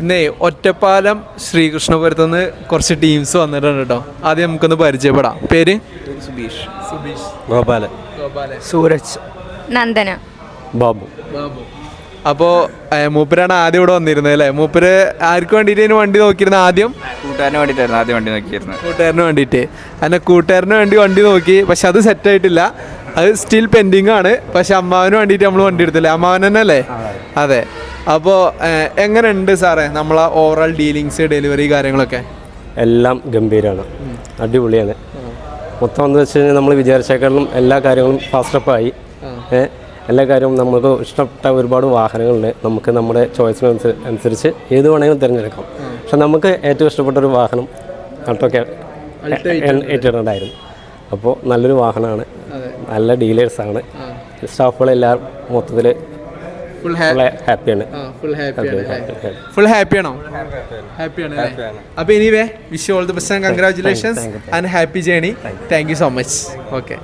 ഇന്നേ ഒറ്റപ്പാലം ശ്രീകൃഷ്ണപുരത്തുനിന്ന് കുറച്ച് ടീംസ് വന്നിട്ടുണ്ട് കേട്ടോ. ആദ്യം നമുക്കൊന്ന് പരിചയപ്പെടാം. പേര്? സുബീഷ്. ഗോപാലൻ. സൂരജ്. നന്ദന. ബാബു. അപ്പോൾ മൂപ്പരാണ് ആദ്യം ഇവിടെ വന്നിരുന്നത് അല്ലേ? മൂപ്പര് ആർക്ക് വേണ്ടിയിട്ട് വണ്ടി നോക്കിയിരുന്നത്? ആദ്യം കൂട്ടുകാരന് വേണ്ടിയിട്ടായിരുന്നു ആദ്യം വണ്ടി നോക്കിയിരുന്നത്. കൂട്ടുകാരന് വേണ്ടിയിട്ട്. അതിനെ കൂട്ടുകാരന് വേണ്ടി വണ്ടി നോക്കി, പക്ഷെ അത് സെറ്റായിട്ടില്ല, അത് സ്റ്റിൽ പെൻഡിങ് ആണ്. പക്ഷെ അമ്മാവന് വേണ്ടിയിട്ട് നമ്മൾ വണ്ടി എടുത്തില്ലേ? അമ്മാവൻ തന്നെ അല്ലേ? അതെ. അപ്പോൾ എങ്ങനെയുണ്ട് സാറേ നമ്മളെ ഓവറോൾ ഡീലിങ്സ്, ഡെലിവറി കാര്യങ്ങളൊക്കെ? എല്ലാം ഗംഭീരമാണ്, അടിപൊളിയാണ്. മൊത്തം എന്ന് വെച്ച് കഴിഞ്ഞാൽ നമ്മൾ വിചാരിച്ചേക്കാളും എല്ലാ കാര്യങ്ങളും ഫാസ്റ്റപ്പായി. എല്ലാ കാര്യവും നമുക്ക് ഇഷ്ടപ്പെട്ട ഒരുപാട് വാഹനങ്ങളുണ്ട്. നമുക്ക് നമ്മുടെ ചോയ്സിനനുസരിച്ച് ഏത് വേണമെങ്കിലും തിരഞ്ഞെടുക്കാം. പക്ഷെ നമുക്ക് ഏറ്റവും ഇഷ്ടപ്പെട്ടൊരു വാഹനം ആൾട്ടോ ഉണ്ടായിരുന്നു. അപ്പോൾ നല്ലൊരു വാഹനമാണ്, നല്ല ഡീലേഴ്സാണ്, സ്റ്റാഫുകളെല്ലാവരും മൊത്തത്തിൽ ഹാപ്പിയാണ്. ഫുൾ ഹാപ്പിയാണോ? ഹാപ്പിയാണ്. അപ്പോൾ anyway wish you all the best and congratulations and happy journey. Thank you so much. Okay.